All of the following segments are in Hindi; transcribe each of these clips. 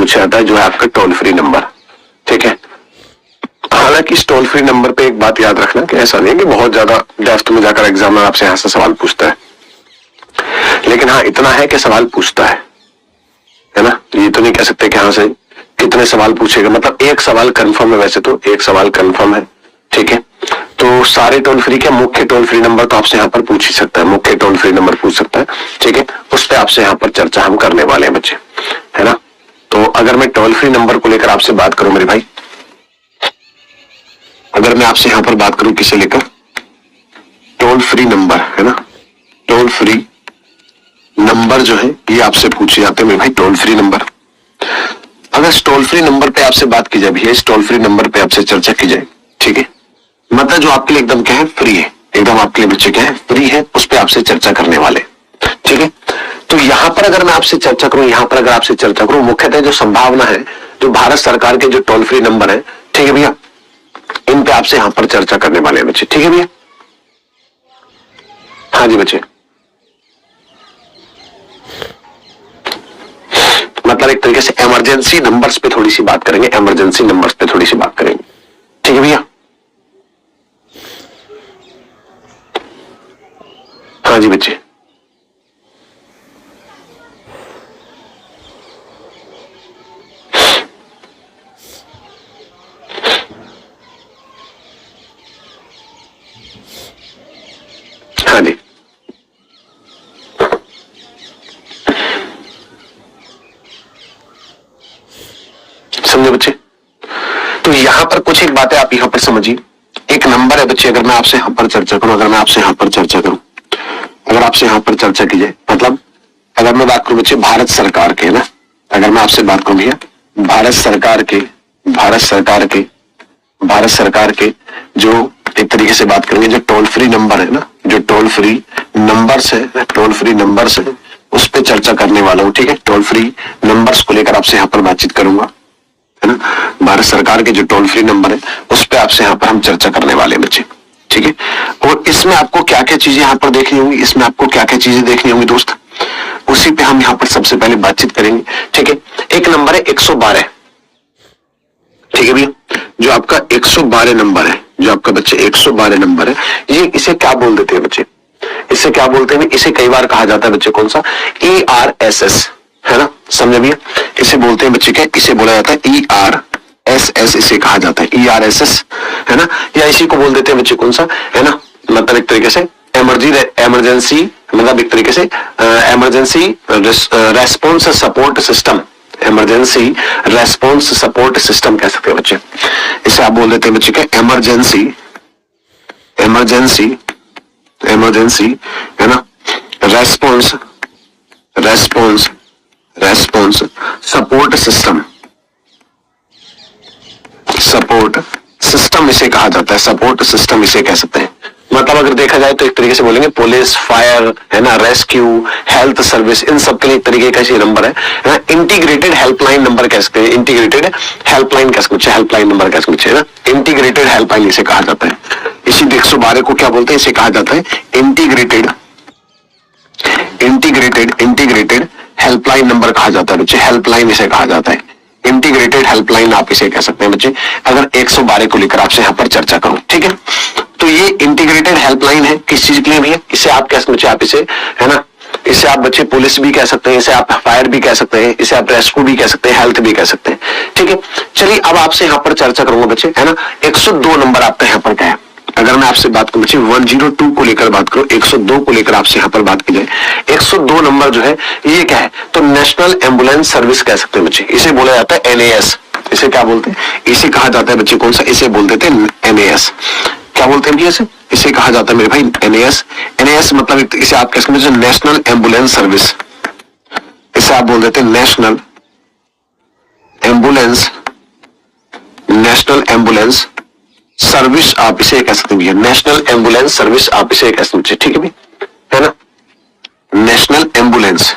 पूछा जाता है जो है आपका टोल फ्री नंबर। ठीक है, हालांकि इस टोल फ्री नंबर पे एक बात याद रखना कि ऐसा नहीं है कि बहुत ज्यादा डेप्थ में जाकर एग्जामिनर आपसे यहां से सवाल पूछता है, लेकिन हाँ इतना है कि सवाल पूछता है ना। ये तो नहीं कह सकते कि यहां से कितने सवाल पूछेगा, मतलब एक सवाल कंफर्म है, वैसे तो एक सवाल कंफर्म है। ठीक है, तो सारे टोल फ्री के मुख्य टोल फ्री नंबर तो आपसे यहाँ पर पूछ ही सकता है, मुख्य टोल फ्री नंबर पूछ सकता है। ठीक है, उस पर आपसे यहाँ पर चर्चा हम करने वाले हैं बच्चे, है ना। तो अगर मैं टोल फ्री नंबर को लेकर आपसे बात करूं मेरे भाई, अगर मैं आपसे यहां पर बात करूं किसे लेकर, टोल फ्री नंबर, है ना, टोल फ्री नंबर जो है ये आपसे पूछे जाते हैं मेरे भाई, टोल फ्री नंबर। अगर इस टोल फ्री नंबर पे आपसे बात की जाए भैया, इस टोल फ्री नंबर पे आपसे चर्चा की जाए, ठीक है, मतलब जो आपके लिए एकदम क्या है, फ्री है, एकदम आपके लिए बच्चे क्या है, फ्री है, उस पर आपसे चर्चा करने वाले। ठीक है, तो यहां पर अगर मैं आपसे चर्चा करूं, यहां पर अगर आपसे चर्चा करूं, मुख्यतः जो संभावना है, जो भारत सरकार के जो टोल फ्री नंबर है, ठीक है भैया, इन पे आपसे यहां पर चर्चा करने वाले हैं बच्चे। ठीक है भैया, हाँ जी बच्चे, मतलब एक तरीके से इमरजेंसी नंबर्स पे थोड़ी सी बात करेंगे, इमरजेंसी नंबर्स पे थोड़ी सी बात करेंगे। ठीक है भैया, हाँ जी बच्चे, हाँ जी, समझे बच्चे। तो यहां पर कुछ एक बातें आप यहां पर समझिए। एक नंबर है बच्चे, अगर मैं आपसे यहां पर चर्चा करूं, अगर मैं आपसे यहां पर चर्चा करूं, अगर आपसे यहां पर चर्चा की जाए, मतलब अगर मैं बात करूं बच्चे भारत सरकार के, ना, अगर मैं आपसे बात करूं भैया भारत सरकार के, भारत सरकार के, भारत सरकार के जो एक तरीके से बात करेंगे, जो टोल फ्री नंबर है ना, जो टोल फ्री नंबर्स है, टोल फ्री नंबर्स है, उस पर चर्चा करने वाला हूं। ठीक है, टोल फ्री नंबर्स को लेकर आपसे यहां पर बातचीत करूंगा, है ना। भारत सरकार के जो टोल फ्री नंबर है उस पे आपसे यहाँ पर हम चर्चा करने वाले हैं बच्चे। ठीक है, और इसमें आपको क्या क्या चीजें यहाँ पर देखनी होंगी, इसमें आपको क्या क्या चीजें देखनी होंगी दोस्त, उसी पे हम यहाँ पर सबसे पहले बातचीत करेंगे। ठीक है, एक नंबर है 112। ठीक है भैया, जो आपका 112 नंबर है, जो आपका बच्चे 112 नंबर है, ये इसे क्या बोल देते हैं बच्चे, इसे क्या बोलते हैं, इसे कई बार कहा जाता है बच्चे कौन सा, ERSS, है ना, समझे भैया, इसे बोलते हैं बच्चे क्या, इसे बोला जाता है ERSS, इसे कहा जाता है ERSS, है ना, या इसी को बोल देते हैं बच्चे कौन सा, है ना, मतलब एक तरीके से इमरजेंसी, मतलब एक तरीके से emergency response support system, emergency response support system कह सकते हैं बच्चे, इसे आप बोल देते हैं बच्चे क्या, इमरजेंसी, इमरजेंसी, इमरजेंसी, है ना, response, response, response support system, support system इसे कहा जाता है, सपोर्ट सिस्टम इसे कह सकते हैं। मतलब अगर देखा जाए तो एक तरीके से बोलेंगे पुलिस, फायर, है ना, रेस्क्यू, हेल्थ सर्विस, इन सब के लिए एक तरीके का ये नंबर है ना, इंटीग्रेटेड हेल्पलाइन नंबर कह सकते हैं, इंटीग्रेटेड हेल्पलाइन कह सकते हैं, हेल्पलाइन नंबर कह सकते हैं ना, इंटीग्रेटेड हेल्पलाइन इसे कहा जाता है। इसी 112 को क्या बोलते हैं, इसे कहा जाता है integrated, integrated, integrated helpline number कहा जाता है बच्चे, हेल्पलाइन इसे कहा जाता है, इंटीग्रेटेड हेल्पलाइन आप इसे कह सकते हैं बच्चे, अगर 112 को लेकर आपसे यहाँ पर चर्चा करूं। ठीक है, तो ये इंटीग्रेटेड हेल्पलाइन है, किस चीज के लिए भैया, इसे आप कह सकते हैं, आप इसे, है ना, इसे आप बच्चे पुलिस भी कह सकते हैं, इसे आप फायर भी कह सकते हैं, इसे आप रेस्क्यू भी कह सकते हैं, हेल्थ भी कह सकते हैं। ठीक है, चलिए अब आपसे यहाँ पर चर्चा करूंगा बच्चे, है ना, 102 नंबर आपका यहाँ पर क्या है, अगर मैं आपसे बात करूं बच्चे 102 को लेकर बात करूं, 102 को लेकर आपसे यहाँ पर बात की जाए, 102 नंबर जो है ये क्या है, तो नेशनल एम्बुलेंस सर्विस कह सकते हैं बच्चे, इसे बोला जाता है NAS, इसे क्या बोलते हैं, इसे कहा जाता है बच्चे कौन सा, इसे बोल देते हैं NAS, क्या बोलते हैं भैया इसे कहा जाता है मेरे भाई NAS, NAS मतलब इसे आप कह सकते हैं नेशनल एम्बुलेंस सर्विस, इसे आप बोल देते हैं national ambulance, national ambulance service आप इसे कह सकते हैं भैया, नेशनल एम्बुलेंस सर्विस आप इसे कह सकते हैं। ठीक है भाई, है ना, national ambulance,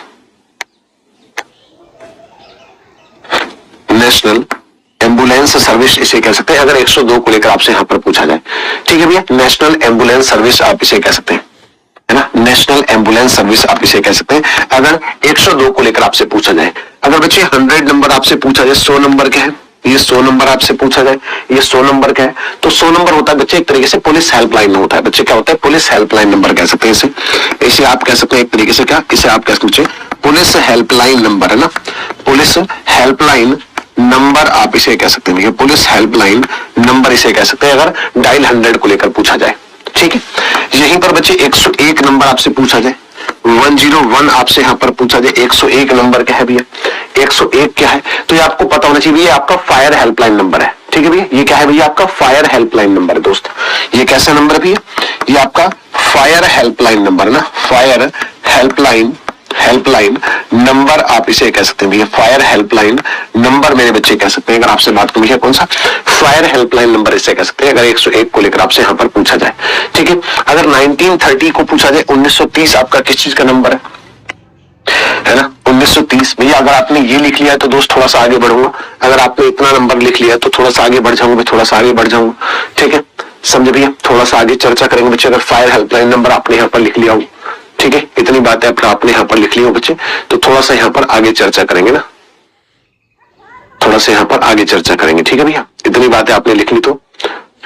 national ambulance service इसे कह सकते हैं, अगर 102 को लेकर आपसे यहां पर पूछा जाए। ठीक है भैया, नेशनल एम्बुलेंस सर्विस आप इसे कह सकते हैं, है ना, नेशनल एम्बुलेंस सर्विस आप इसे कह सकते हैं। अगर 102 को लेकर आपसे पूछा जाए, अगर बच्चे 100 नंबर आपसे पूछा जाए, 100 नंबर क्या है, ये 100 नंबर आपसे पूछा जाए, ये 100 नंबर क्या है, तो 100 नंबर होता है बच्चे एक तरीके से पुलिस हेल्पलाइन होता है। बच्चे क्या होता है, पुलिस हेल्पलाइन नंबर कह सकते हैं इसे। इसे आप कह सकते हैं एक तरीके से क्या, इसे आप कह सकते हैं पुलिस हेल्पलाइन नंबर, है ना, पुलिस हेल्पलाइन नंबर आप इसे कह सकते हैं, पुलिस हेल्पलाइन नंबर इसे कह सकते हैं अगर डायल 100 को लेकर पूछा जाए। ठीक है, यहीं पर बच्चे 101 नंबर आपसे पूछा जाए, 101 आपसे यहां पर पूछा जाए, 101 नंबर क्या है भैया, 101 क्या है, तो ये आपको पता होना चाहिए, ये आपका फायर हेल्पलाइन नंबर है। ठीक है भैया, ये क्या है भैया, आपका फायर हेल्पलाइन नंबर है दोस्त। ये कैसा नंबर है भैया, ये आपका फायर हेल्पलाइन नंबर है ना, फायर हेल्पलाइन नंबर आप इसे कह सकते हैं भैया, फायर हेल्पलाइन नंबर मेरे बच्चे कह सकते हैं। अगर आपसे बात करूं कौन सा, फायर हेल्पलाइन नंबर इसे कह सकते हैं अगर 101 को लेकर आपसे यहां पर पूछा जाए। ठीक है, अगर 1930 को पूछा जाए, 1930 आपका किस चीज का नंबर है ना, 1930 भैया। अगर आपने ये लिख लिया है तो दोस्त थोड़ा सा आगे बढ़ूंगा, अगर आपने इतना नंबर लिख लिया तो थोड़ा सा आगे बढ़ जाऊंगा, थोड़ा सा आगे बढ़ जाऊंगा। ठीक है, समझे भैया, थोड़ा सा आगे चर्चा करेंगे बच्चे। अगर फायर हेल्पलाइन नंबर आपने यहाँ पर लिख लिया हो, ठीक है, इतनी बातें आपने यहाँ पर लिख ली हो बच्चे, तो थोड़ा सा यहाँ पर आगे चर्चा करेंगे ना, थोड़ा सा यहाँ पर आगे चर्चा करेंगे। ठीक है भैया, इतनी बातें आपने लिख ली तो,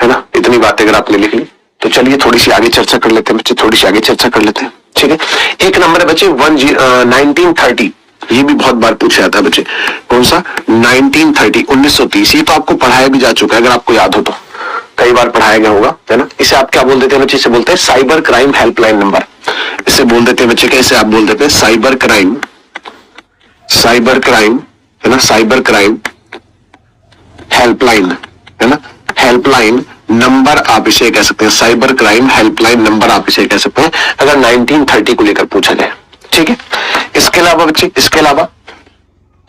है ना, इतनी बातें अगर आपने लिख ली तो चलिए थोड़ी सी आगे चर्चा कर लेते हैं बच्चे, थोड़ी सी आगे चर्चा कर लेते हैं। ठीक है, एक नंबर है बच्चे 1930, ये भी बहुत बार पूछा जाता है बच्चे, कौन सा, 1930, 1930। ये तो आपको पढ़ाया भी जा चुका है, अगर आपको याद हो तो कई बार पढ़ाया गया होगा, है ना। इसे आप क्या बोल देते हैं बच्चे, इसे बोलते हैं साइबर क्राइम हेल्पलाइन नंबर, इसे बोल देते हैं बच्चे, कैसे आप बोल देते हैं, साइबर क्राइम है ना, साइबर क्राइम हेल्पलाइन, है ना, हेल्पलाइन नंबर आप इसे कह सकते हैं, साइबर क्राइम हेल्पलाइन नंबर आप इसे कह सकते हैं अगर 1930 को लेकर पूछा जाए। ठीक है, इसके अलावा बच्चे, इसके अलावा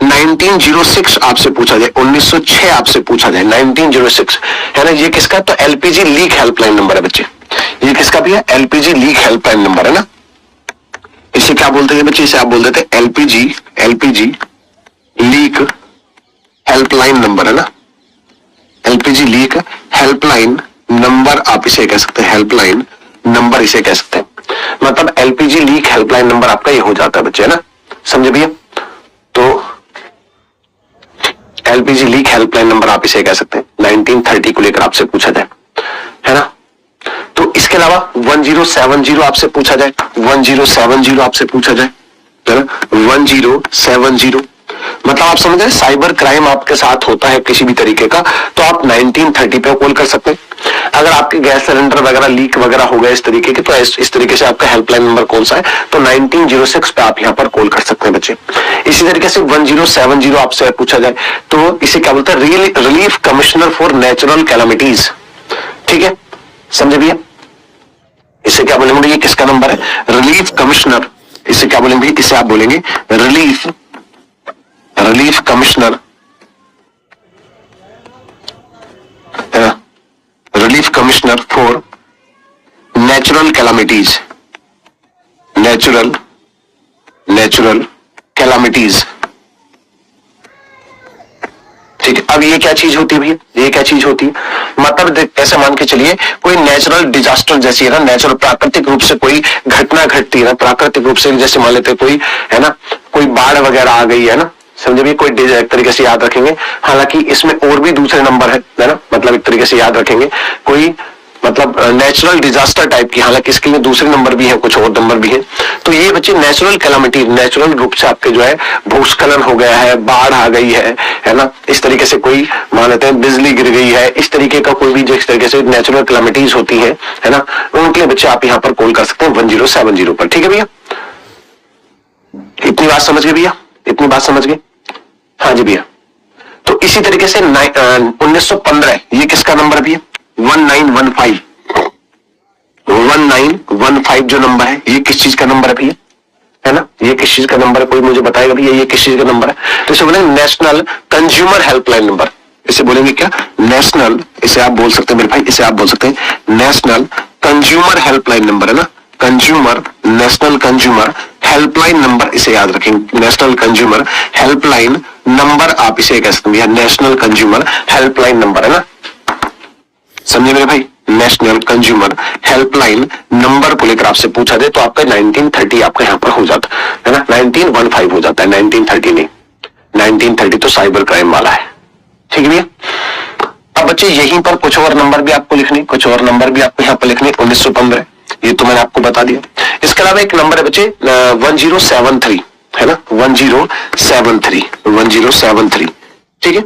1906 आपसे पूछा जाए, 1906 आपसे पूछा जाए, 1906, है ना, ये किसका, तो एलपीजी लीक हेल्पलाइन नंबर है बच्चे। ये किसका भी है, एलपीजी लीक हेल्पलाइन नंबर, है ना। इसे क्या बोलते हैं बच्चे, इसे आप बोल देते हैं एलपीजी लीक हेल्पलाइन नंबर, है ना, एलपीजी लीक हेल्पलाइन नंबर आप इसे कह सकते हैं, हेल्पलाइन नंबर इसे कह सकते हैं। मतलब एलपीजी लीक हेल्पलाइन नंबर आपका ये हो जाता है बच्चे, है ना, समझे भैया। तो एलपीजी लीक हेल्पलाइन नंबर आप इसे कह सकते हैं 1930 को लेकर आपसे पूछा जाए, है ना। तो इसके अलावा 1070 आपसे पूछा जाए, 1070 आपसे पूछा जाए, है ना, 1070, मतलब आप समझ रहे हैं, साइबर क्राइम आपके साथ होता है किसी भी तरीके का, तो आप 1930 पे कॉल कर सकते हैं। अगर आपके गैस सिलेंडर वगैरह लीक वगैरह हो गए इस तरीके के, तो इस तरीके से आपका हेल्पलाइन नंबर कौन सा है, तो 1906 पे आप यहाँ पर कॉल कर सकते हैं बच्चे। इसी तरीके से 1070 आपसे पूछा जाए तो इसे क्या बोलते हैं, relief commissioner for natural calamities. ठीक है, समझे भैया, इसे क्या बोलेंगे, ये किसका नंबर है, रिलीफ कमिश्नर, इसे क्या बोलेंगे, इसे आप बोलेंगे relief commissioner, relief commissioner for natural calamities, natural calamities. ठीक है, अब ये क्या चीज होती है भैया, ये क्या चीज होती है, मतलब ऐसे मान के चलिए कोई नेचुरल डिजास्टर जैसी है ना, नेचुरल प्राकृतिक रूप से कोई घटना घटती है ना, प्राकृतिक रूप से जैसे मान लेते कोई, है ना, कोई बाढ़ वगैरह आ गई है ना, समझे भी, कोई एक तरीके से याद रखेंगे। हालांकि इसमें और भी दूसरे नंबर है ना, मतलब एक तरीके से याद रखेंगे कोई, मतलब नेचुरल डिजास्टर टाइप की, हालांकि इसके लिए दूसरे नंबर भी है, कुछ और नंबर भी है। तो ये बच्चे नेचुरल कैलामिटी, नेचुरल रूप से आपके जो है भूस्खलन हो गया है, बाढ़ आ गई है ना, इस तरीके से कोई मान लेते हैं बिजली गिर गई है, इस तरीके का कोई भी जो इस तरीके से नेचुरल कैलामिटीज होती है ना, उनके लिए बच्चे आप यहाँ पर कॉल कर सकते हैं 1070 पर। ठीक है भैया, इतनी बात समझ गए भैया, इतनी बात समझ गए, हाँ जी भैया। तो इसी तरीके से 1915, ये किसका नंबर भैया, 1915 जो नंबर है, ये किस चीज का नंबर है भैया, है ना, ये किस चीज का नंबर है, कोई मुझे बताएगा भैया ये किस चीज का नंबर है। तो इसे बोलेंगे नेशनल कंज्यूमर हेल्पलाइन नंबर, इसे बोलेंगे क्या, नेशनल, इसे आप बोल सकते हैं मेरे भाई, इसे आप बोल सकते हैं नेशनल कंज्यूमर हेल्पलाइन नंबर, है ना, consumer, national consumer helpline number, इसे याद रखेंगे, नेशनल कंज्यूमर हेल्पलाइन नंबर आप इसे कह सकते हैं, नेशनल कंज्यूमर हेल्पलाइन नंबर, है ना, समझे मेरे भाई, नेशनल कंज्यूमर हेल्पलाइन नंबर को लेकर आपसे पूछा जाए तो आपका 1930 आपका यहाँ पर हो जाता है ना, 1915 हो जाता है, 1930 नहीं, 1930 तो साइबर क्राइम वाला है। ठीक है भैया। अब बच्चे यहीं पर कुछ और नंबर भी आपको लिखने, कुछ और नंबर भी आपको यहाँ पर लिखने, 1915 ये तो मैंने आपको बता दिया। इसके अलावा एक नंबर है बच्चे 1073 है ना, 1073 ठीक है।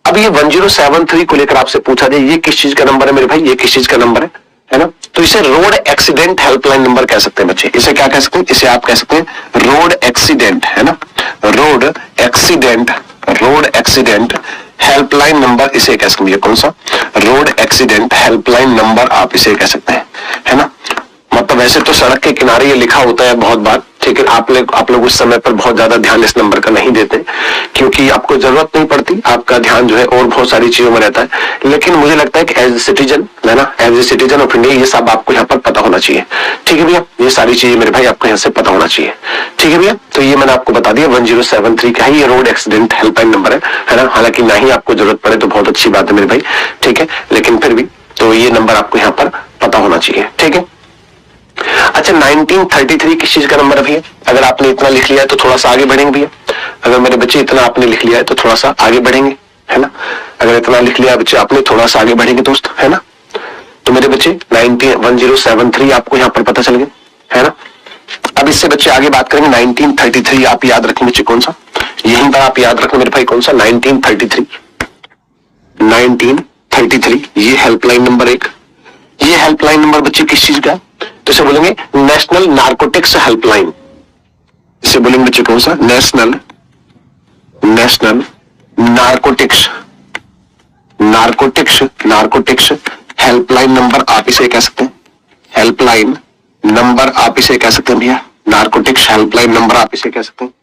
अब ये 1073 को लेकर आपसे पूछा जाए ये किस चीज का नंबर है मेरे भाई, ये किस चीज का नंबर है ना, तो इसे रोड एक्सीडेंट हेल्पलाइन नंबर कह सकते हैं बच्चे। इसे क्या कह सकते हैं, इसे आप कह सकते हैं रोड एक्सीडेंट है ना, रोड एक्सीडेंट हेल्पलाइन नंबर इसे कह सकते हैं। कौन सा, रोड एक्सीडेंट हेल्पलाइन नंबर आप इसे कह सकते हैं, है ना। मतलब वैसे तो सड़क के किनारे ये लिखा होता है बहुत बार, लेकिन आप लोग उस समय पर बहुत ज्यादा ध्यान इस नंबर का नहीं देते क्योंकि आपको जरूरत नहीं पड़ती, आपका ध्यान जो है और बहुत सारी चीजों में रहता है। लेकिन मुझे लगता है कि एज ए सिटीजन है ना, as a citizen of India ये सब आपको यहाँ पर पता होना चाहिए। ठीक है भैया, ये सारी चीजें मेरे भाई आपको यहाँ से पता होना चाहिए। ठीक है भैया, तो ये मैंने आपको बता दिया 1073 का ही ये रोड एक्सीडेंट हेल्पलाइन नंबर है ना। हालांकि ना ही आपको जरूरत पड़े तो बहुत अच्छी बात है मेरे भाई, ठीक है, लेकिन फिर भी तो ये नंबर आपको यहाँ पर पता होना चाहिए। ठीक है। अच्छा 1933 किस चीज का नंबर है भैया, अगर आपने इतना लिख लिया है तो थोड़ा सा आगे बढ़ेंगे भैया। अगर मेरे बच्चे इतना आपने लिख लिया है तो थोड़ा सा आगे बढ़ेंगे, है ना। अगर इतना लिख लिया बच्चे आपने थोड़ा सा आगे बढ़ेंगे दोस्त, है ना। तो मेरे बच्चे 1073 आपको यहाँ पर पता चल गया, है ना। अब इससे बच्चे आगे बात करेंगे 1933 आप याद रखें बच्चे, कौन सा, यहीं पर आप याद रखें मेरे भाई, कौन सा 1933 ये हेल्पलाइन नंबर एक, ये हेल्पलाइन नंबर बच्चे किस चीज का है, तो इसे बोलेंगे नेशनल नारकोटिक्स हेल्पलाइन। इसे बोलेंगे बच्चे कौन सा, नेशनल नारकोटिक्स हेल्पलाइन नंबर आप इसे कह सकते हैं, हेल्पलाइन नंबर आप इसे कह सकते हैं भैया, नारकोटिक्स हेल्पलाइन नंबर आप इसे कह सकते हैं,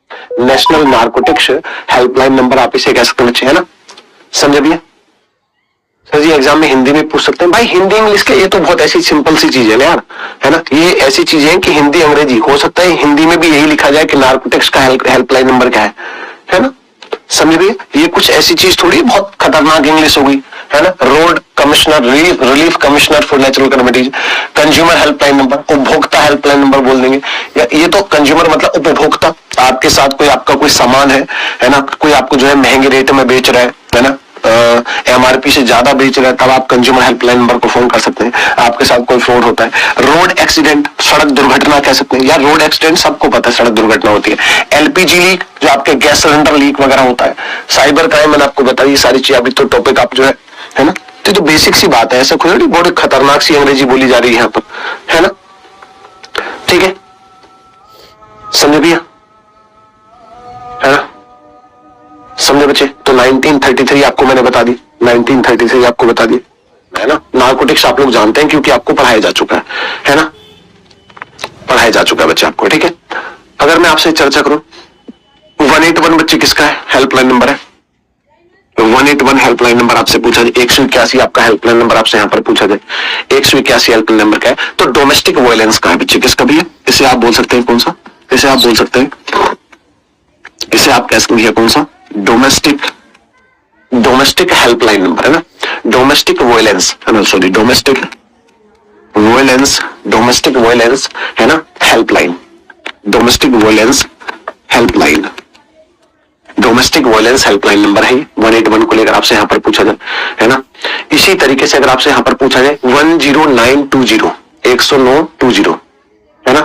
नेशनल नारकोटिक्स हेल्पलाइन नंबर आप इसे कह सकते हैं बच्चे, है ना। समझे भैया। सर जी एग्जाम में हिंदी में पूछ सकते हैं भाई, हिंदी इंग्लिश के ये तो बहुत ऐसी सिंपल सी चीज है ना यार, है ना। ये ऐसी चीजें हैं कि हिंदी अंग्रेजी हो सकता है, हिंदी में भी यही लिखा जाए कि नारकोटिक्स का हेल्पलाइन नंबर क्या है ना। समझ गए, ये कुछ ऐसी चीज थोड़ी बहुत खतरनाक इंग्लिश हो गई, है ना। Road commissioner, relief commissioner for natural calamities, consumer helpline number, उपभोक्ता हेल्पलाइन नंबर बोल देंगे, या ये तो कंज्यूमर मतलब उपभोक्ता, आपके साथ कोई आपका कोई सामान है ना, कोई आपको जो है महंगे रेट में बेच रहा है ना, एमआरपी से ज्यादा बेच रहा है, तब आप कंज्यूमर हेल्पलाइन नंबर को फोन कर सकते हैं। आपके साथ कोई फ्रॉड होता है, रोड एक्सीडेंट, सड़क दुर्घटना कह सकते हैं यार, रोड एक्सीडेंट सबको पता है सड़क दुर्घटना होती है, एलपीजी लीक जो आपके गैस सिलेंडर लीक वगैरह होता है, साइबर क्राइम मैंने आपको बताई सारी चीज, अभी तो टॉपिक आप जो है ना, तो बेसिक सी बात है, ऐसा कोई नहीं बहुत खतरनाक सी अंग्रेजी बोली जा रही है यहाँ पर, है ना। ठीक है, समझे भैया, है ना, समझे बच्चे। तो 1933 आपको मैंने बता दी, 1933 आपको बता दी, है ना। नारकोटिक्स आप लोग जानते हैं क्योंकि आपको पढ़ाया जा चुका है ना, पढ़ाया जा चुका है बच्चे आपको। ठीक है, अगर मैं आपसे चर्चा करूं 181 बच्चे किसका है, हेल्पलाइन नंबर है, 181 हेल्पलाइन नंबर आपसे पूछा जाए, 181 आपका हेल्पलाइन नंबर आपसे यहाँ पर पूछा जाए, 181 हेल्पलाइन नंबर का है, तो डोमेस्टिक वायलेंस का है बच्चे, किसका भी है, इसे आप बोल सकते हैं कौन सा, इसे आप बोल सकते हैं, इसे आप कह सकते हैं कौन सा, डोमेस्टिक हेल्पलाइन नंबर है ना, डोमेस्टिक वायलेंस है ना, सॉरी डोमेस्टिक वायलेंस है ना, helpline, domestic violence helpline number है 181 को लेकर आपसे यहाँ पर पूछा जाए, है ना। इसी तरीके से अगर आपसे यहाँ पर पूछा जाए 10920 10920 है ना,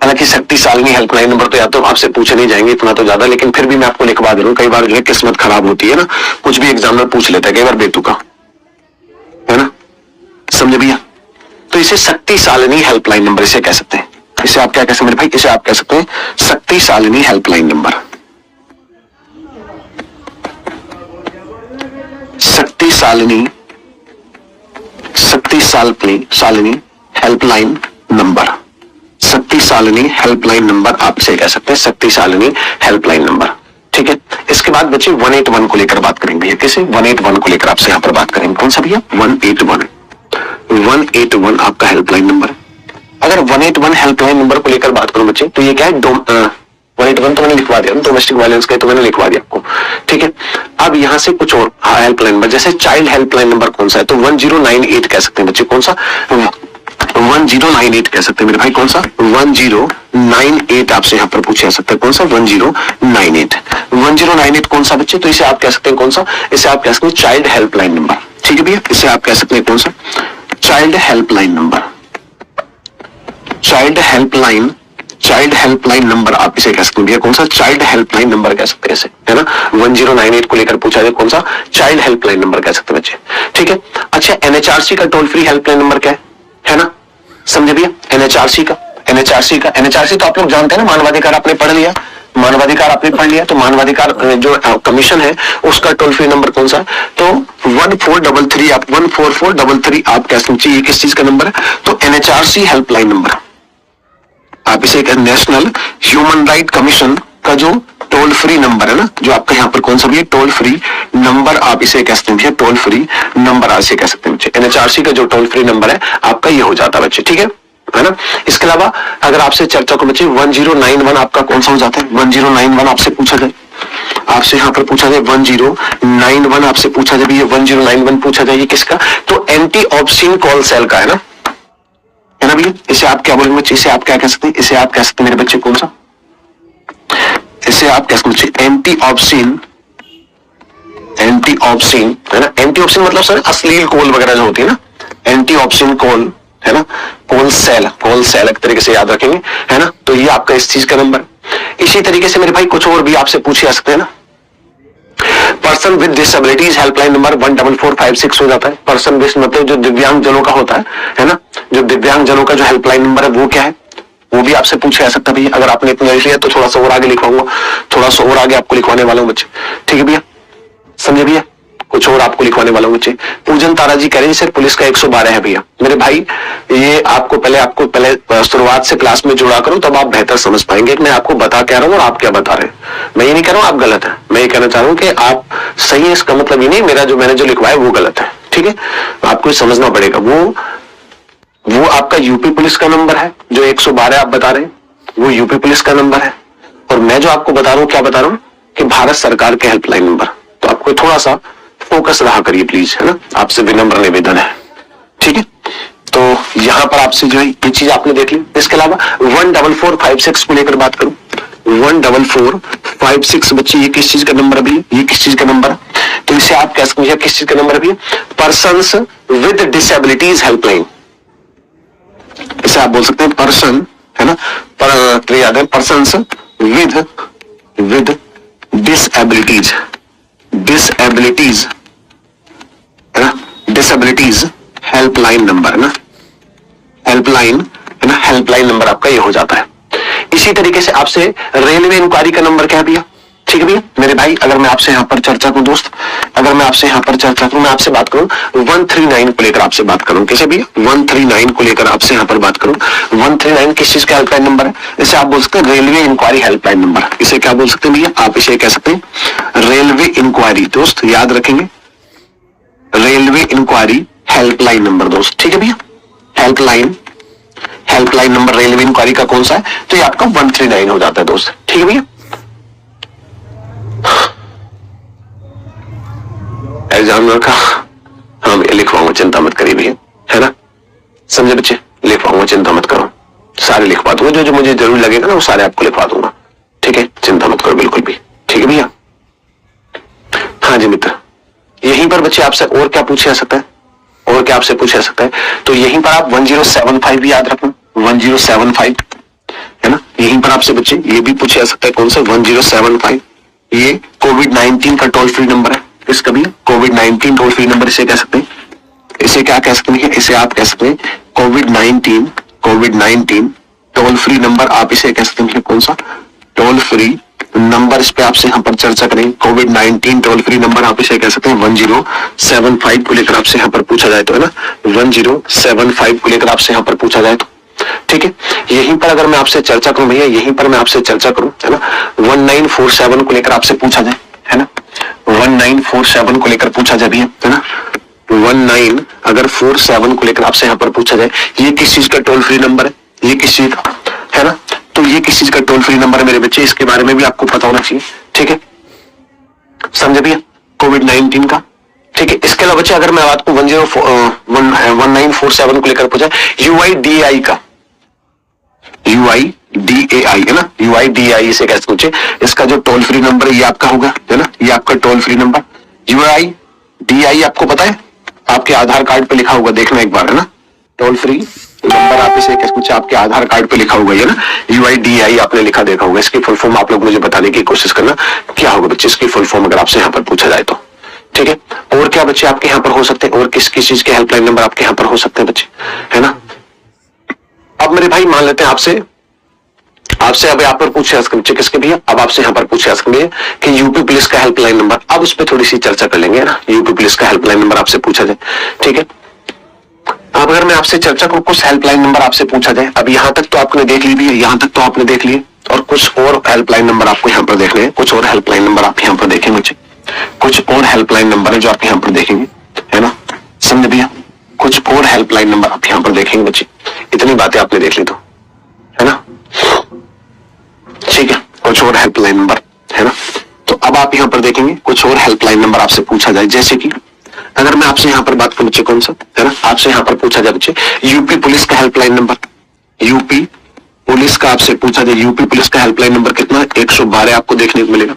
हालांकि शक्तिशाली हेल्पलाइन नंबर तो या तो आपसे पूछे नहीं जाएंगे इतना तो ज्यादा, लेकिन फिर भी मैं आपको लिखवा दे रहा हूँ, कई बार जो है किस्मत खराब होती है ना, कुछ भी एग्जामिनर पूछ लेता है कई बार बेतुका, है ना। समझे भैया, तो इसे शक्तिशालिनी हेल्पलाइन नंबर इसे कह सकते हैं, इसे आप क्या कह सकते हैं मेरे भाई, इसे आप कह सकते हैं Shakti Shalini helpline number, Shakti Shalini helpline number, Shakti Shalini helpline number आप इसे कह सकते हैं शक्तिशालिनी हेल्पलाइन नंबर। ठीक है, इसके बाद बच्चे 181 को लेकर बात करेंगे भैया, किसे 181 को लेकर आपसे यहाँ पर बात करेंगे, कौन सा भैया 181 आपका हेल्पलाइन नंबर है। अगर 181 हेल्पलाइन नंबर को लेकर बात करूं बच्चे तो ये क्या है, 181 तो मैंने लिखवा दिया, डोमेस्टिक वायलेंस का तो मैंने लिखवा दिया आपको। ठीक है, अब यहां से कुछ और हेल्पलाइन नंबर, जैसे चाइल्ड हेल्पलाइन नंबर कौन सा है, तो 1098 कह सकते हैं बच्चे। कौन सा? 1098 कह सकते हैं मेरे भाई। कौन सा? 1098 आपसे यहाँ पर पूछा जा सकता है। कौन सा? 1098। 1098 कौन सा बच्चे? तो इसे आप कह सकते हैं कौन सा? इसे आप कह सकते हैं चाइल्ड हेल्पलाइन नंबर। ठीक है भैया, इसे आप कह सकते हैं कौन सा? Child helpline number. Child helpline number आप इसे कह सकते हैं भैया। कौन सा? चाइल्ड हेल्पलाइन नंबर कह सकते हैं इसे, है ना। 1098 को लेकर पूछा जाए, कौन सा? चाइल्ड हेल्पलाइन नंबर कह सकते हैं बच्चे। ठीक है। अच्छा, एनएचआरसी का टोल फ्री हेल्पलाइन नंबर क्या है ना? समझे भैया? एनएचआरसी तो आप लोग जानते हैं ना, मानवाधिकार आपने पढ़ लिया, मानवाधिकार आपने पढ़ लिया। तो मानवाधिकार जो कमीशन है उसका टोल फ्री नंबर कौन सा है? तो 1433 आप 14433 आप कह सकते हैं। ये किस चीज का नंबर है? तो एनएचआरसी हेल्पलाइन नंबर। आप इसे एक नेशनल ह्यूमन राइट कमीशन का जो टोल फ्री नंबर है ना, जो आपका यहाँ पर कौन सा भी है? टोल फ्री नंबर आप इसे कह सकते हैं, टोल फ्री नंबर आप इसे कह सकते हैं बच्चे। एनएचआरसी का जो टोल फ्री नंबर है आपका ये हो जाता है बच्चे। ठीक है ना। इसके अलावा अगर आपसे चर्चा को बच्चे 1091 आपका कौन सा हो जाता है? 1091 आपसे पूछा जाए, आपसे यहाँ पर पूछा जाए 1091 आपसे पूछा जाए, ये 1091 पूछा जाए, ये किसका? तो एंटी ऑब्सीन कॉल सेल का है ना भैया। इसे आप क्या बोलेंगे बच्चे? इसे आप क्या कह सकते हैं? इसे आप कह सकते हैं मेरे बच्चे कौन सा? इसे आप कह सकते हैं एंटी ऑब्सीन है ना। एंटी ऑब्सीन मतलब सर अश्लील कॉल वगैरह जो होती है ना, एंटी ऑब्सीन कॉल है ना, कॉल सेल एक तरीके से याद रखेंगे, है ना। तो ये आपका इस चीज का नंबर। इसी तरीके से मेरे भाई कुछ और भी आपसे पूछे जा सकते हैं ना। Person with disabilities helpline number 14456 हो जाता है। पर्सन विद मतलब जो दिव्यांग जनों का होता है ना, जो दिव्यांग जनों का जो हेल्पलाइन नंबर है वो क्या है? वो भी आपसे पूछा जा सकता है भैया। अगर आपने इतना लिख लिया तो थोड़ा सा और आगे लिखवाऊंगा, थोड़ा सा और आगे आपको लिखवाने वाला हूँ बच्चे। ठीक है भैया, समझे भैया? कुछ और आपको लिखवाने वाला हूँ बच्चे। पूजन तारा जी कह रहे हैं सर पुलिस का 112 है भैया। मेरे भाई ये आपको पहले शुरुआत से क्लास में जुड़ा करूं तब आप बेहतर समझ पाएंगे कि मैं आपको बता क्या रहा हूं और आप क्या बता रहे हैं। मैं ये नहीं कह रहा हूं आप गलत है, मैं ये कहना चाह रहा हूं कि आप सही है। इसका मतलब ये नहीं मैंने जो लिखवाया वो गलत है। ठीक है, आपको समझना पड़ेगा। वो आपका यूपी पुलिस का नंबर है जो 112 आप बता रहे हैं, वो यूपी पुलिस का नंबर है। और मैं जो आपको बता रहा हूँ क्या बता रहा हूँ कि भारत सरकार के हेल्पलाइन नंबर। तो आपको थोड़ा सा फोकस रहा करिए प्लीज, है ना। आपसे विनम्र निवेदन है। ठीक है, तो यहां पर आपसे जो है ये चीज आपने देख ली। इसके अलावा 14456 को लेकर बात करूं, 14456 बच्चे ये किस चीज का नंबर है भैया? ये किस चीज का नंबर है? तो इसे आप कह सकते हैं किस चीज का नंबर है भैया? Persons with disabilities helpline. इसे आप बोल सकते हैं पर्सन, है ना, पर याद है पर्सन्स विद डिसेबिलिटीज है ना, डिसेबिलिटीज हेल्पलाइन नंबर है ना, हेल्पलाइन है ना, हेल्पलाइन नंबर आपका ये हो जाता है। इसी तरीके से आपसे रेलवे इंक्वायरी का नंबर क्या है भैया? ठीक है भैया मेरे भाई, अगर मैं आपसे यहाँ पर चर्चा करूं दोस्त, अगर मैं आपसे यहाँ पर चर्चा करूं, मैं आपसे बात करूं 139 को लेकर आपसे बात करूं। कैसे भैया? 139 को लेकर आपसे यहाँ पर बात करूं। 139 किस चीज का हेल्पलाइन नंबर है? इसे आप बोल सकते हैं रेलवे इंक्वायरी हेल्पलाइन नंबर। इसे क्या बोल सकते हैं भैया? आप इसे कह सकते हैं रेलवे इंक्वायरी। दोस्त याद रखेंगे, रेलवे इंक्वायरी हेल्पलाइन नंबर दोस्त। ठीक है भैया, हेल्पलाइन नंबर रेलवे इंक्वायरी का कौन सा है? तो ये आपका 139 हो जाता है दोस्त। ठीक है भैया, एग्जामिनर का हाँ मैं लिखवाऊंगा, चिंता मत करिए भैया, है ना। समझे बच्चे? लिखवाऊंगा, चिंता मत करो, सारे लिखवा दूंगा, जो जो मुझे जरूरी लगेगा ना वो सारे आपको लिखवा दूंगा। ठीक है, चिंता मत करो बिल्कुल भी। ठीक है भैया, हाँ जी मित्र, यहीं पर बच्चे आपसे और क्या पूछा जा सकता है? और क्या आपसे पूछा जा सकता है? तो यहीं पर आप 1075 भी याद रखना, 1075 है ना। यहीं पर आपसे बच्चे ये भी पूछा जा सकता है, कौन सा? 1075। ये कोविड-19 का टोल फ्री नंबर है। इसका भी कोविड-19 टोल फ्री नंबर इसे कह सकते हैं। इसे क्या कह सकते हैं? इसे आप कह सकते हैं कोविड-19 टोल फ्री नंबर। आप इसे कह सकते हैं कौन सा? Toll free number. इस पे आपसे यहाँ पर चर्चा करेंगे। कोविड-19 टोल फ्री नंबर आप इसे कह सकते हैं 1075 को लेकर आपसे यहाँ पर पूछा जाए तो, है ना, 1075 को लेकर आपसे यहाँ पर पूछा जाए तो। ठीक है, यहीं पर अगर मैं आपसे चर्चा करूं भैया, यहीं पर मैं आपसे चर्चा करूं, है ना, 1947 को लेकर आपसे पूछा जाए, है ना, 1947 को लेकर पूछा जाए भैया, है ना, 1947 को लेकर आपसे यहाँ पर पूछा जाए, ये किस चीज का टोल फ्री नंबर है? ये किस चीज का, है ना। तो ये किस चीज का टोल फ्री नंबर है मेरे बच्चे? इसके बारे में भी आपको पता होना चाहिए। ठीक है, समझे भैया? कोविड-19 का, ठीक है। इसके अलावा बच्चे अगर मैं बात को 1947 को लेकर पूछा UIDAI का, UIDAI है ना, UIDAI से कैसे पूछे, इसका जो टोल फ्री नंबर है ये आपका होगा, है ना, ये आपका टोल फ्री नंबर UIDAI आपको पता है, आपके आधार कार्ड पे लिखा होगा, देखना एक बार, है ना, टोल फ्री नंबर आप इसे कैसे पूछे, आपके आधार कार्ड पे लिखा होगा, ये ना UIDAI आपने लिखा देखा होगा। इसकी फुल फॉर्म आप लोग मुझे बताने की कोशिश करना क्या होगा बच्चे, इसकी फुल फॉर्म अगर आपसे यहाँ पर पूछा जाए तो, ठीक है। और क्या बच्चे आपके यहाँ पर हो सकते हैं, और किस किस चीज के हेल्पलाइन नंबर आपके यहाँ पर हो सकते हैं बच्चे, है ना। अब मेरे भाई मान लेते हैं आपसे अब यहाँ पर पूछे बच्चे किसके भैया, अब आपसे यहाँ पर पूछे कि यूपी पुलिस का हेल्पलाइन नंबर, अब उस पर थोड़ी सी चर्चा कर लेंगे ना, यूपी पुलिस का हेल्पलाइन नंबर आपसे पूछा जाए, ठीक है। अब अगर मैं आपसे चर्चा करूं, कुछ हेल्पलाइन नंबर आपसे पूछा जाए, अब यहाँ तक तो आपने देख ली भी है, यहाँ तक तो आपने देख लिए, और कुछ और हेल्पलाइन नंबर आपको यहाँ पर देखने हैं, कुछ और हेल्पलाइन नंबर आप यहाँ पर देखेंगे बच्चे, कुछ और हेल्पलाइन नंबर है जो आप यहाँ पर देखेंगे, है ना, समझे भैया, कुछ और हेल्पलाइन नंबर आप यहाँ पर देखेंगे बच्चे, इतनी बातें आपने देख ली तो, है ना, ठीक है, कुछ और हेल्पलाइन नंबर, है ना। तो अब आप यहाँ पर देखेंगे कुछ और हेल्पलाइन नंबर आपसे पूछा जाए, जैसे कि अगर मैं आपसे यहाँ पर बात करूं बच्चे, कौन सा, है ना, आपसे यहाँ पर पूछा जाए बच्चे यूपी पुलिस का हेल्पलाइन नंबर, यूपी पुलिस का आपसे पूछा जाए, यूपी पुलिस का हेल्पलाइन नंबर कितना है, 112 आपको देखने को मिलेगा।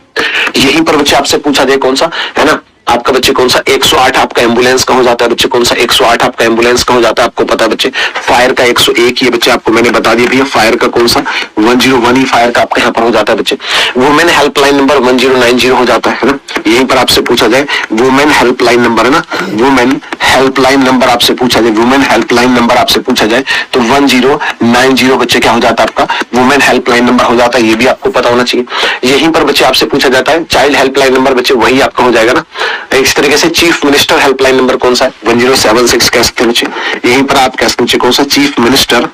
यहीं पर बच्चे आपसे पूछा जाए कौन सा, है ना, आपका बच्चे कौन सा 108 आपका एम्बुलेंस का हो जाता है बच्चे, कौन सा 108 आपका एम्बुलेंस का हो जाता है, आपको पता है बच्चे। फायर का 101 ये बच्चे आपको मैंने बता दिया भैया, फायर का कौन सा 101 ही फायर का आपका यहाँ पर हो जाता है बच्चे। वुमेन हेल्पलाइन नंबर 1090 हो जाता है ना, यहीं पर आपसे पूछा जाए वुमेन हेल्पलाइन नंबर, है ना, वुमेन हेल्पलाइन नंबर आपसे पूछा जाए, वुमेन हेल्पलाइन नंबर आपसे पूछा जाए तो 1090 बच्चे क्या हो जाता है आपका वुमेन हेल्पलाइन नंबर हो जाता है, ये भी आपको पता होना चाहिए। यहीं पर बच्चे आपसे पूछा जाता है चाइल्ड हेल्पलाइन नंबर बच्चे, वही आपका हो जाएगा ना। इस तरीके से चीफ मिनिस्टर हेल्पलाइन नंबर कौन सा है, 1076 कह सकते हैं बच्चे। यहीं पर आप कह सकते हैं कौन सा चीफ मिनिस्टर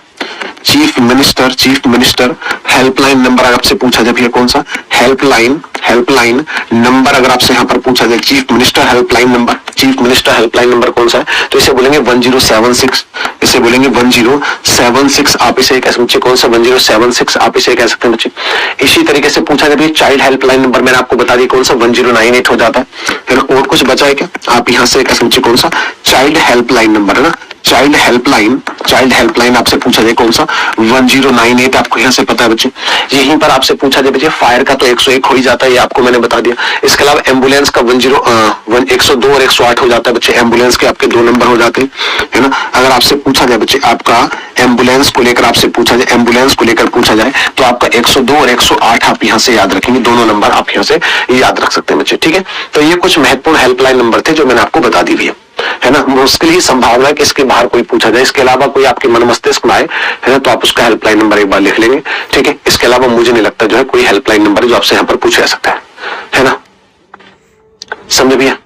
हेल्पलाइन नंबर आपसे पूछा जाए भैया कौन सा हेल्पलाइन नंबर अगर आपसे यहाँ पर पूछा जाए चीफ मिनिस्टर हेल्पलाइन नंबर कौन सा है, तो इसे बोलेंगे 1076, इसे बोलेंगे 1076, आप इसे कह सकते हैं कौन सा 1076 आप इसे कह सकते हैं बच्चे। इसी तरीके से पूछा जाए चाइल्ड हेल्पलाइन नंबर मैंने आपको बता दिया कौन सा 1098 हो जाता है, फिर और कुछ बचा है क्या, आप यहाँ से कह सकते हैं कौन सा चाइल्ड हेल्पलाइन नंबर, है ना, चाइल्ड हेल्पलाइन आपसे पूछा जाए कौन सा 1098 आपको यहाँ से पता है बच्चे। यहीं पर आपसे पूछा जाए बच्चे फायर का तो 101 हो ही जाता है, ये आपको मैंने बता दिया। इसके अलावा एम्बुलेंस का 102 और 108 हो जाता है बच्चे, एम्बुलेंस के आपके 2 नंबर हो जाते हैं, है ना। अगर आपसे पूछा जाए बच्चे आपका एम्बुलेंस को लेकर आपसे पूछा जाए, एम्बुलेंस को लेकर पूछा जाए तो आपका 102 और 108 आप यहाँ से याद रखेंगे, दोनों नंबर आप यहाँ से याद रख सकते हैं बच्चे, ठीक है। तो ये कुछ महत्वपूर्ण हेल्पलाइन नंबर थे जो मैंने आपको बता दी है ना। मुश्किल ही संभावना है कि इसके बाहर कोई पूछा जाए, इसके अलावा कोई आपके मन मस्तिष्क में आए, है ना, तो आप उसका हेल्पलाइन नंबर एक बार लिख लेंगे, ठीक है। इसके अलावा मुझे नहीं लगता जो है कोई हेल्पलाइन नंबर है जो आपसे यहाँ पर पूछा जा सकता है ना, समझे भैया।